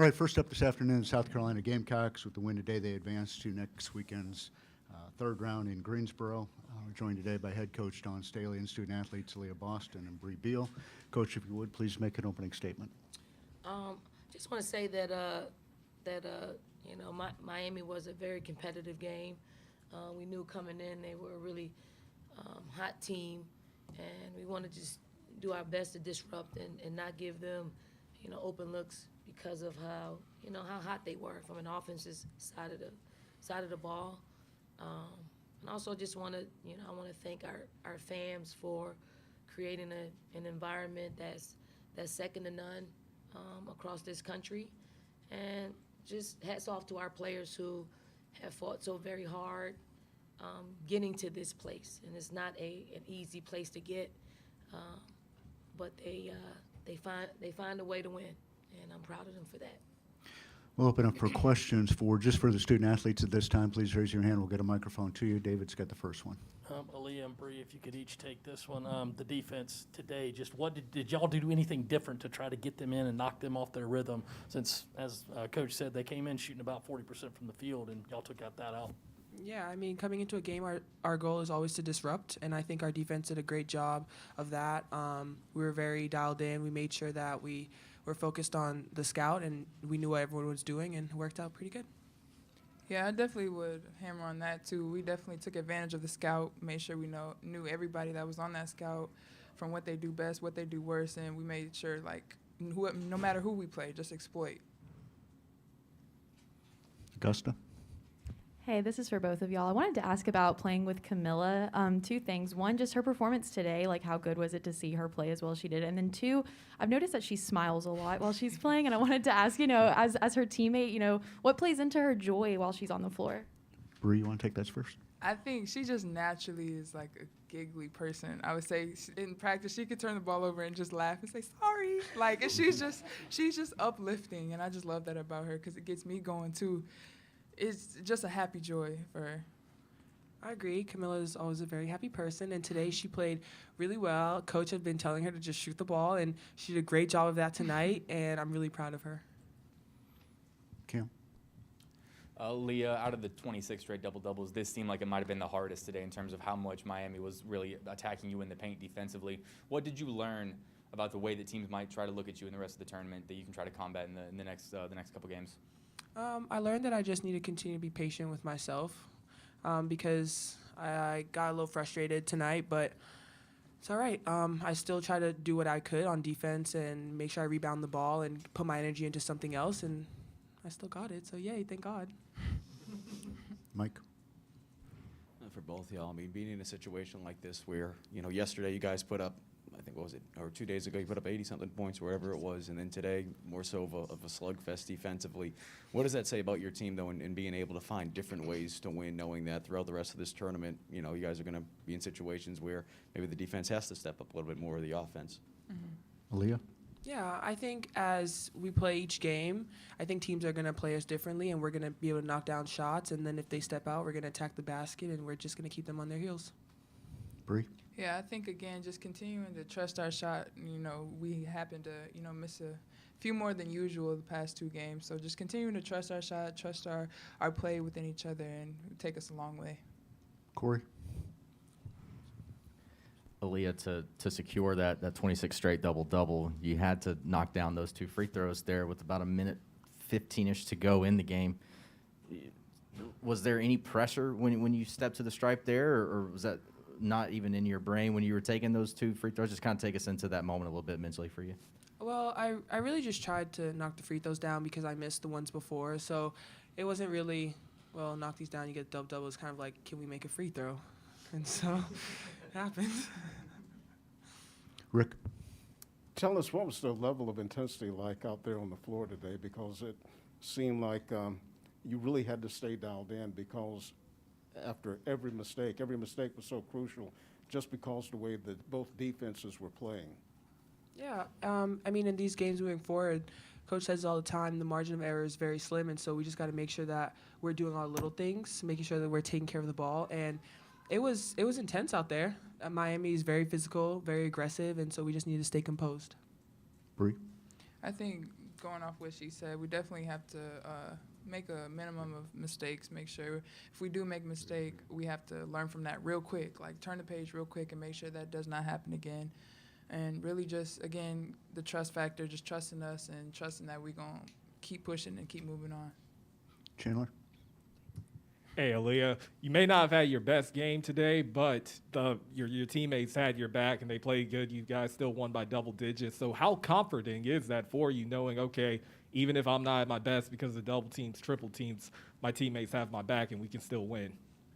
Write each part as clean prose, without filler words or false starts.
All right, first up this afternoon, South Carolina Gamecocks. With the win today, they advance to next weekend's third round in Greensboro. We're joined today by head coach Don Staley and student athletes Leah Boston and Bree Beal. Coach, if you would, please make an opening statement. Just want to say that Miami was a very competitive game. We knew coming in they were a really hot team, and we want to just do our best to disrupt and not give them, open looks because of how hot they were from an offensive side of the ball. And also just want to, I want to thank our fans for creating an environment that's second to none across this country. And just hats off to our players who have fought so very hard getting to this place. And it's not an easy place to get, but they find a way to win, and I'm proud of them for that. We'll open up for questions for the student athletes at this time. Please raise your hand. We'll get a microphone to you. David's got the first one. Aaliyah and Bree, if you could each take this one. The defense today, just what did y'all do anything different to try to get them in and knock them off their rhythm? Since, as Coach said, they came in shooting about 40% from the field, and y'all took that out. Yeah, I mean, coming into a game, our goal is always to disrupt, and I think our defense did a great job of that. We were very dialed in. We made sure that we were focused on the scout, and we knew what everyone was doing, and it worked out pretty good. Yeah, I definitely would hammer on that, too. We definitely took advantage of the scout, made sure we knew everybody that was on that scout from what they do best, what they do worse, and we made sure, no matter who we play, just exploit. Augusta? Hey, this is for both of y'all. I wanted to ask about playing with Camilla. Two things. One, just her performance today, how good was it to see her play as well as she did? And then two, I've noticed that she smiles a lot while she's playing, and I wanted to ask, as her teammate, what plays into her joy while she's on the floor? Bree, you want to take that first? I think she just naturally is a giggly person. I would say in practice she could turn the ball over and just laugh and say sorry. And she's just uplifting, and I just love that about her because it gets me going too. It's just a happy joy for her. I agree. Camilla is always a very happy person, and today she played really well. Coach had been telling her to just shoot the ball, and she did a great job of that tonight, and I'm really proud of her. Cam? Leah, out of the 26 straight double-doubles, this seemed like it might have been the hardest today in terms of how much Miami was really attacking you in the paint defensively. What did you learn about the way that teams might try to look at you in the rest of the tournament that you can try to combat in the next couple games? I learned that I just need to continue to be patient with myself because I got a little frustrated tonight, but it's all right. I still try to do what I could on defense and make sure I rebound the ball and put my energy into something else, and I still got it, so yay, thank God. Mike? For both y'all, I mean, being in a situation like this where, yesterday you guys put up, I think, what was it, or 2 days ago, you put up 80-something points, wherever it was, and then today, more so of a slugfest defensively. What does that say about your team, though, and being able to find different ways to win, knowing that throughout the rest of this tournament, you guys are going to be in situations where maybe the defense has to step up a little bit more of the offense? Mm-hmm. Aaliyah? Yeah, I think as we play each game, I think teams are going to play us differently, and we're going to be able to knock down shots, and then if they step out, we're going to attack the basket, and we're just going to keep them on their heels. Bree? Yeah, I think, again, just continuing to trust our shot. We happen to, miss a few more than usual the past two games. So just continuing to trust our shot, trust our play within each other, and take us a long way. Corey? Aaliyah, to secure that 26 straight double-double, you had to knock down those two free throws there with about a minute 15-ish to go in the game. Was there any pressure when you stepped to the stripe there, or was that not even in your brain when you were taking those two free throws? Just kind of take us into that moment a little bit mentally for you. Well, I really just tried to knock the free throws down because I missed the ones before. So it wasn't really, knock these down, you get double-double. It's kind of like, can we make a free throw? And so it happened. Rick? Tell us, what was the level of intensity like out there on the floor today? Because it seemed like you really had to stay dialed in because after every mistake was so crucial just because the way that both defenses were playing. Yeah, in these games moving forward, Coach says all the time, the margin of error is very slim, and so we just got to make sure that we're doing all the little things, making sure that we're taking care of the ball, and it was intense out there. Miami is very physical, very aggressive, and so we just need to stay composed. Bree? I think going off what she said, we definitely have to make a minimum of mistakes. Make sure if we do make a mistake, we have to learn from that real quick. Like turn the page real quick and make sure that does not happen again. And really just, again, the trust factor, just trusting us and trusting that we're going to keep pushing and keep moving on. Chandler? Hey, Aaliyah, you may not have had your best game today, but your teammates had your back and they played good. You guys still won by double digits. So how comforting is that for you, knowing, okay, even if I'm not at my best because of double teams, triple teams, my teammates have my back and we can still win?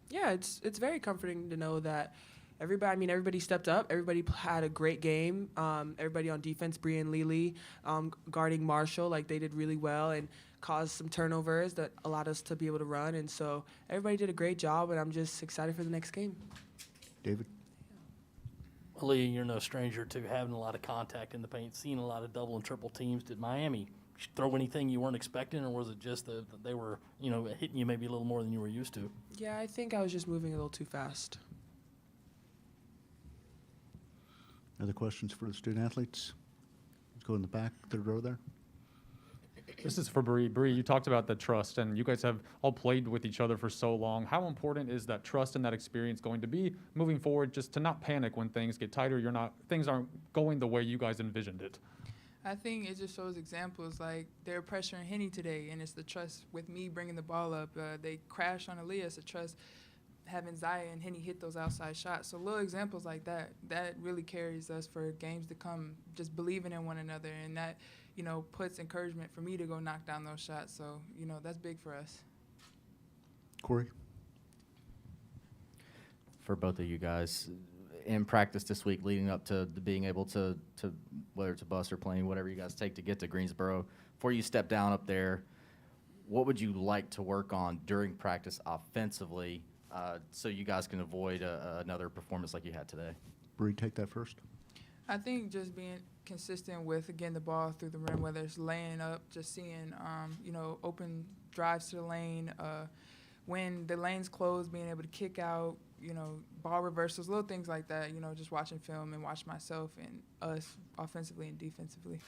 Yeah, it's very comforting to know that everybody stepped up. Everybody had a great game. Everybody on defense, Bree and Lily, guarding Marshall, like they did really well and caused some turnovers that allowed us to be able to run. And so everybody did a great job, and I'm just excited for the next game. David? Lee, you're no stranger to having a lot of contact in the paint, seeing a lot of double and triple teams. Did Miami throw anything you weren't expecting, or was it just that they were, hitting you maybe a little more than you were used to? Yeah, I think I was just moving a little too fast. Other questions for the student athletes? Let's go in the back, third row there. This is for Bree. Bree, you talked about the trust, and you guys have all played with each other for so long. How important is that trust and that experience going to be moving forward, just to not panic when things get tighter, things aren't going the way you guys envisioned it? I think it just shows examples like they're pressuring Henny today, and it's the trust with me bringing the ball up. They crashed on Aaliyah. It's the trust having Zaya and Henny hit those outside shots. So little examples like that really carries us for games to come, just believing in one another, and that, puts encouragement for me to go knock down those shots. So, that's big for us. Corey? For both of you guys, in practice this week leading up to being able to whether it's a bus or plane, whatever you guys take to get to Greensboro, before you step down up there, what would you like to work on during practice offensively so you guys can avoid another performance like you had today? Bree, take that first. I think just being consistent with, again, the ball through the rim, whether it's laying up, just seeing, open drives to the lane, when the lane's closed, being able to kick out, ball reversals, little things like that, just watching film and watch myself and us offensively and defensively.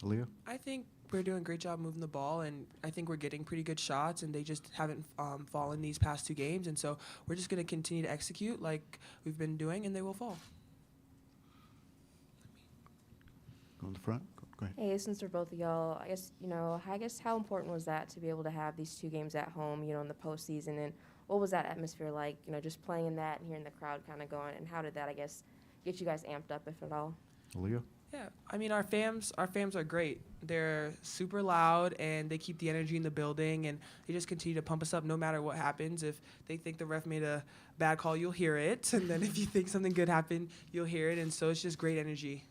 Aaliyah? I think we're doing a great job moving the ball, and I think we're getting pretty good shots, and they just haven't fallen these past two games. And so we're just going to continue to execute like we've been doing, and they will fall. Go in the front. Go ahead. Hey, since they're both of y'all, I guess how important was that to be able to have these two games at home, in the postseason, and what was that atmosphere like, just playing in that and hearing the crowd kind of going, and how did that, I guess, get you guys amped up, if at all? Aaliyah? Yeah, our fams are great. They're super loud, and they keep the energy in the building, and they just continue to pump us up no matter what happens. If they think the ref made a bad call, you'll hear it, and then if you think something good happened, you'll hear it, and so it's just great energy.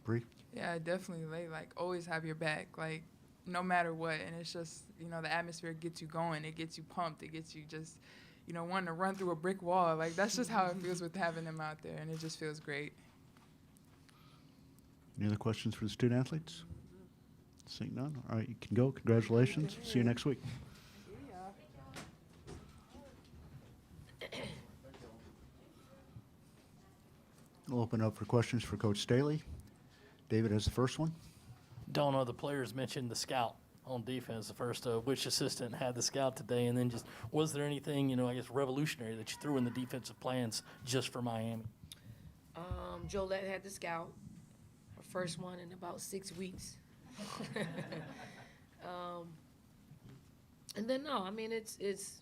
Bree? Yeah, definitely. They always have your back, no matter what. And it's just, the atmosphere gets you going. It gets you pumped. It gets you just, wanting to run through a brick wall. That's just how it feels with having them out there. And it just feels great. Any other questions for the student athletes? Seeing none. All right, you can go. Congratulations. See you next week. We'll open up for questions for Coach Staley. David has the first one. Don't know, the players mentioned the scout on defense, the first which assistant had the scout today, and then just was there anything, revolutionary that you threw in the defensive plans just for Miami? Jolette had the scout, her first one in about 6 weeks. And then, no, it's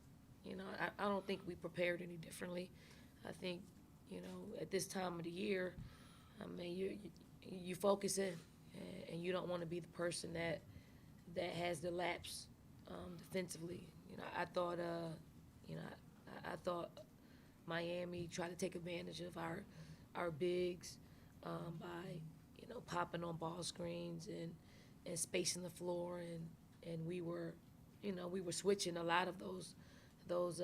I don't think we prepared any differently. I think, at this time of the year, you focus in, and you don't want to be the person that has the lapse defensively. I thought Miami tried to take advantage of our bigs by popping on ball screens and spacing the floor, and we were switching a lot of those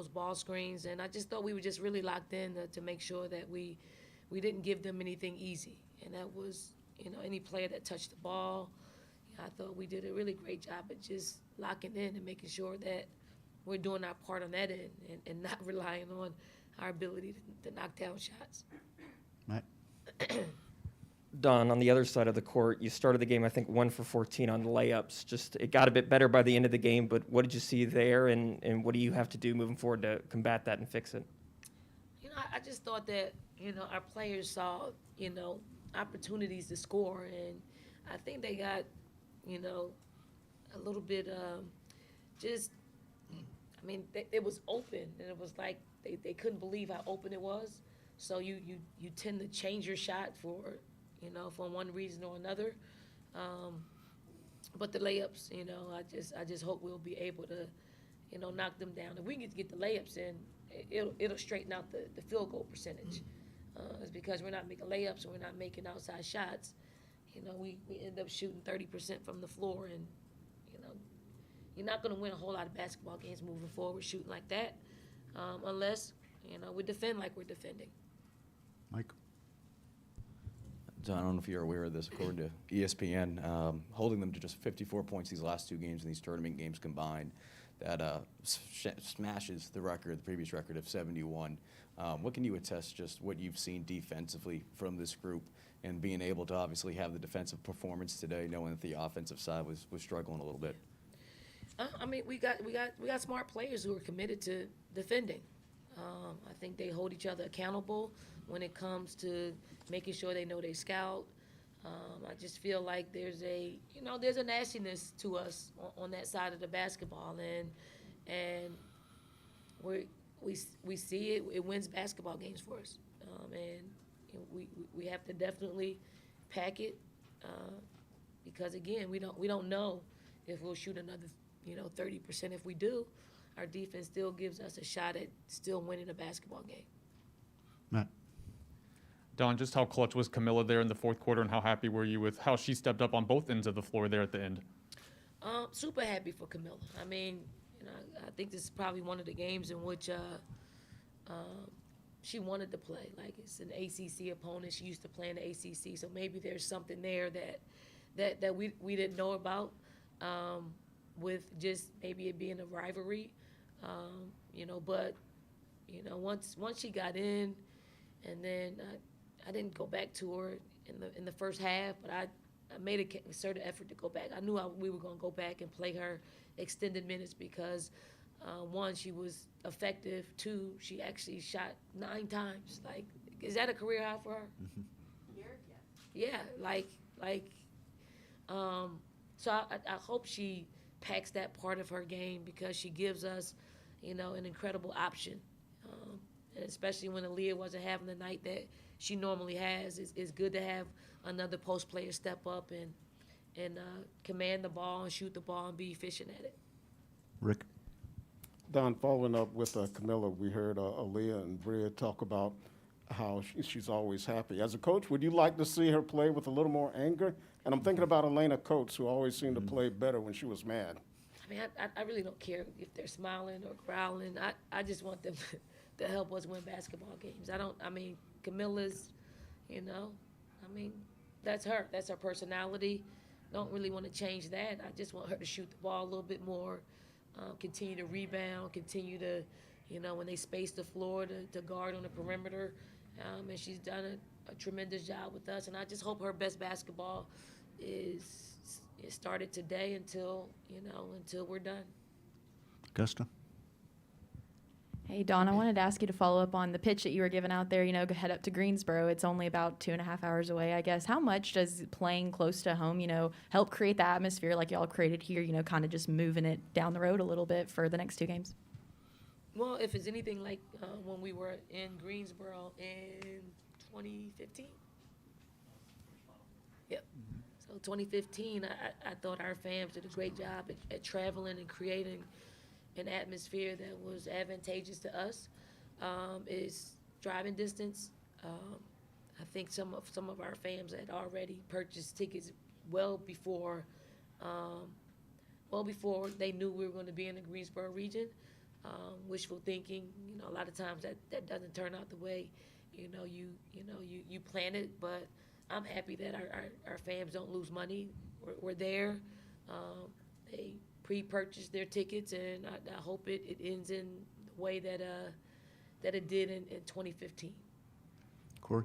ball screens, and I just thought we were just really locked in to make sure that we didn't give them anything easy, and that was any player that touched the ball. I thought we did a really great job at just locking in and making sure that we're doing our part on that end and not relying on our ability to knock down shots. Matt? Don, on the other side of the court, you started the game, I think, 1 for 14 on layups. Just it got a bit better by the end of the game, but what did you see there, and what do you have to do moving forward to combat that and fix it? You know, I just thought that, you know, our players saw, you know, opportunities to score, and I think they got, you know, a little bit just, I mean, it was open, and it was like they couldn't believe how open it was. So you tend to change your shot for, you know, for one reason or another. But the layups, you know, I just hope we'll be able to, you know, knock them down. If we can get the layups in, it'll straighten out the field goal percentage. It's because we're not making layups and we're not making outside shots. You know, we end up shooting 30% from the floor, and, you know, you're not going to win a whole lot of basketball games moving forward shooting like that, unless, you know, we defend like we're defending. Mike? John, I don't know if you're aware of this. According to ESPN, holding them to just 54 points these last two games in these tournament games combined, that smashes the record, the previous record of 71. What can you attest just what you've seen defensively from this group and being able to obviously have the defensive performance today, knowing that the offensive side was struggling a little bit? I mean, we got smart players who are committed to defending. I think they hold each other accountable when it comes to making sure they know they scout. I just feel like there's a nastiness to us on that side of the basketball, and we see it. It wins basketball games for us, and we have to definitely pack it because again, we don't know if we'll shoot another 30%. If we do, our defense still gives us a shot at still winning a basketball game. Matt? Don, just how clutch was Camilla there in the fourth quarter, and how happy were you with how she stepped up on both ends of the floor there at the end? Super happy for Camilla. I mean, I think this is probably one of the games in which she wanted to play. Like, it's an ACC opponent. She used to play in the ACC, so maybe there's something there that we didn't know about with just maybe it being a rivalry. But once she got in, and then I didn't go back to her in the first half, but I made a concerted effort to go back. I knew we were going to go back and play her extended minutes because, one, she was effective. Two, she actually shot 9 times. Like, is that a career high for her? Yeah, so I hope she packs that part of her game because she gives us, an incredible option. And especially when Aaliyah wasn't having the night that she normally has, it's good to have another post player step up and command the ball and shoot the ball and be efficient at it. Rick? Don, following up with Camilla, we heard Aaliyah and Bria talk about how she's always happy. As a coach, would you like to see her play with a little more anger? And I'm thinking about Elena Coates, who always seemed to play better when she was mad. I mean, I really don't care if they're smiling or growling. I just want them to help us win basketball games. Camilla's, that's her. That's her personality. Don't really want to change that. I just want her to shoot the ball a little bit more, continue to rebound, continue to, when they space the floor to guard on the perimeter. And she's done a tremendous job with us. And I just hope her best basketball is started today until we're done. Augusta? Hey, Dawn, I wanted to ask you to follow up on the pitch that you were giving out there, head up to Greensboro. It's only about 2.5 hours away, I guess. How much does playing close to home, help create the atmosphere like y'all created here, kind of just moving it down the road a little bit for the next 2 games? Well, if it's anything like when we were in Greensboro in 2015. Yep. So 2015, I thought our fans did a great job at traveling and creating an atmosphere that was advantageous to us. Is driving distance. I think some of our fans had already purchased tickets well before they knew we were going to be in the Greensboro region. Wishful thinking, a lot of times that doesn't turn out the way you plan it. But I'm happy that our fans don't lose money. We're there. They pre-purchased their tickets, and I hope it ends in the way that it did in 2015. Corey?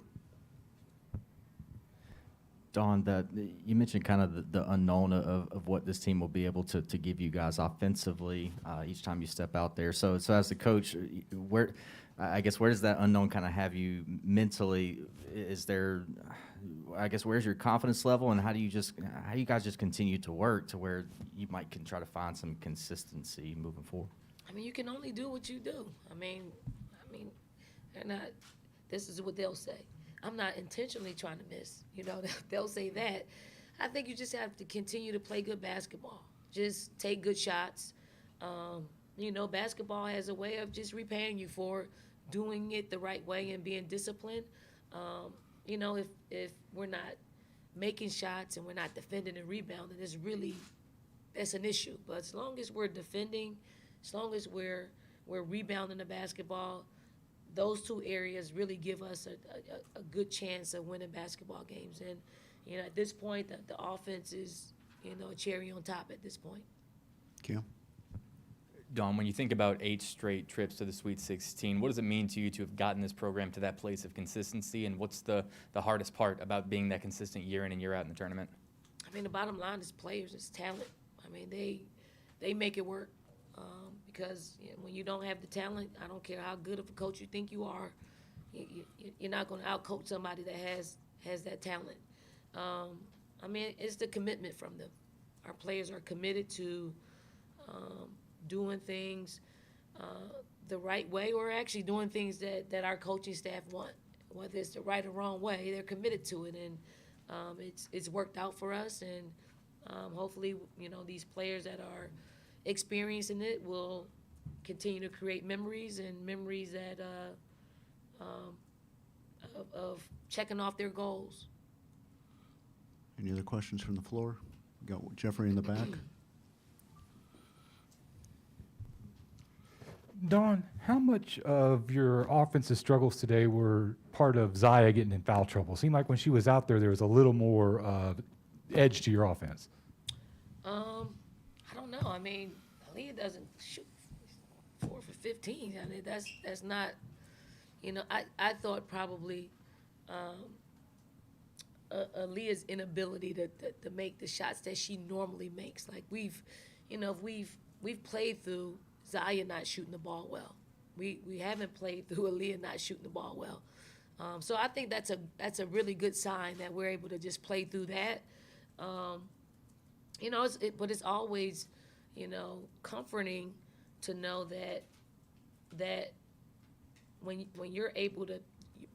Dawn, that you mentioned kind of the unknown of what this team will be able to give you guys offensively each time you step out there. So as the coach, where does that unknown kind of have you mentally? Is there, I guess, where's your confidence level, and how do you guys just continue to work to where you can try to find some consistency moving forward? I mean, you can only do what you do. I mean, they're not. This is what they'll say. I'm not intentionally trying to miss. You know, they'll say that. I think you just have to continue to play good basketball. Just take good shots. You know, basketball has a way of just repaying you for doing it the right way and being disciplined. You know, if we're not making shots and we're not defending and rebounding, that's an issue. But as long as we're defending, as long as we're rebounding the basketball, those two areas really give us a good chance of winning basketball games. And, you know, at this point, the offense is, you know, a cherry on top at this point. Kim? Dawn, when you think about 8 straight trips to the Sweet 16, what does it mean to you to have gotten this program to that place of consistency, and what's the hardest part about being that consistent year in and year out in the tournament? I mean, the bottom line is players, it's talent. I mean, they make it work because when you don't have the talent, I don't care how good of a coach you think you are, you're not going to outcoach somebody that has that talent. I mean, it's the commitment from them. Our players are committed to doing things the right way, or actually doing things that our coaching staff want. Whether it's the right or wrong way, they're committed to it, and it's worked out for us. And hopefully, you know, these players that are experiencing it will continue to create memories that of checking off their goals. Any other questions from the floor? We got Jeffrey in the back. Dawn, how much of your offensive struggles today were part of Zaya getting in foul trouble? Seemed like when she was out there was a little more edge to your offense. I don't know. I mean, Aaliyah doesn't shoot 4 for 15. I mean, that's not, you know, I thought probably Aaliyah's inability to make the shots that she normally makes. Like we've played through Zaya not shooting the ball well. We haven't played through Aaliyah not shooting the ball well. So I think that's a really good sign that we're able to just play through that. You know, but it's always, you know, comforting to know that when you're able to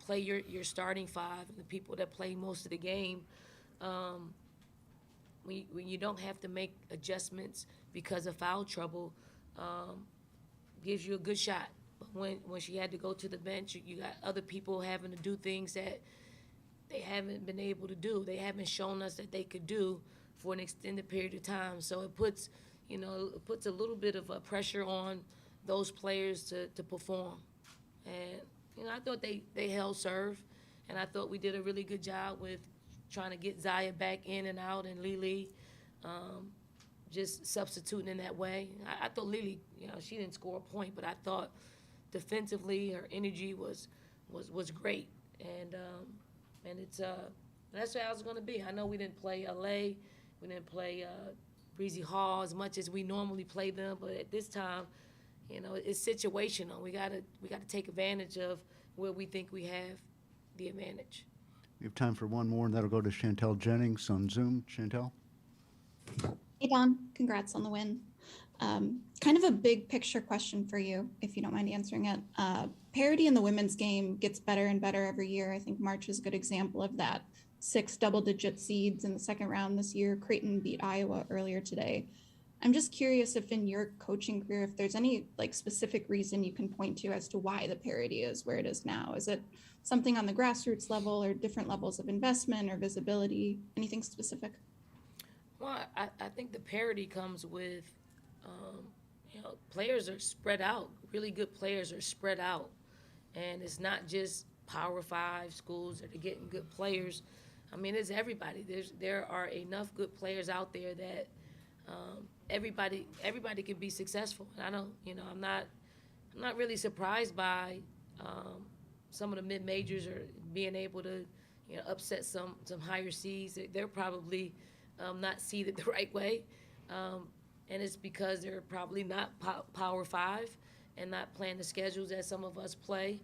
play your starting 5 and the people that play most of the game, when you don't have to make adjustments because of foul trouble, gives you a good shot. But when she had to go to the bench, you got other people having to do things that they haven't been able to do. They haven't shown us that they could do for an extended period of time. So it puts a little bit of a pressure on those players to perform. And, you know, I thought they held serve, and I thought we did a really good job with trying to get Zaya back in and out, and Lily just substituting in that way. I thought Lily, you know, she didn't score a point, but I thought defensively her energy was great. And it's that's how it's going to be. I know we didn't play LA, we didn't play Breezy Hall as much as we normally play them, but at this time, you know, it's situational. We gotta take advantage of where we think we have the advantage. We have time for one more, and that'll go to Chantel Jennings on Zoom. Chantel? Hey, Dawn. Congrats on the win. Kind of a big picture question for you, if you don't mind answering it. Parity in the women's game gets better and better every year. I think March is a good example of that. 6 double-digit seeds in the second round this year. Creighton beat Iowa earlier today. I'm just curious if in your coaching career, if there's any like specific reason you can point to as to why the parity is where it is now. Is it something on the grassroots level or different levels of investment or visibility? Anything specific? Well, I think the parity comes with, you know, players are spread out. Really good players are spread out. And it's not just Power 5 schools that are getting good players. I mean, it's everybody. There are enough good players out there that everybody can be successful. And I don't, you know, I'm not really surprised by some of the mid-majors are being able to, upset some higher seeds. They're probably not seeded the right way, and it's because they're probably not Power 5 and not playing the schedules that some of us play.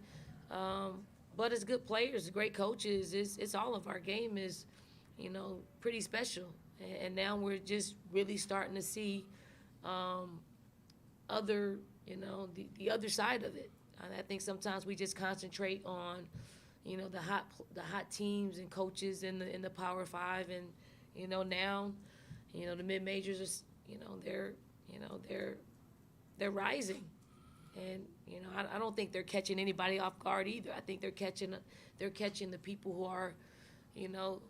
But it's good players, great coaches. It's all of our game is, pretty special. And now we're just really starting to see other, the other side of it. I think sometimes we just concentrate on, the hot teams and coaches in the Power 5, and now, the mid majors are, they're rising. And I don't think they're catching anybody off guard either. I think they're catching the people who are,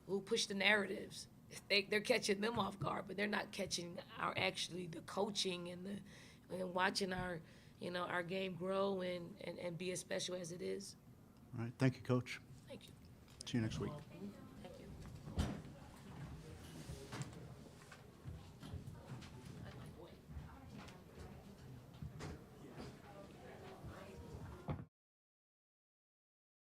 who push the narratives. They're catching them off guard, but they're not catching the coaching and watching our game grow and be as special as it is. All right, thank you, Coach. Thank you. See you next week.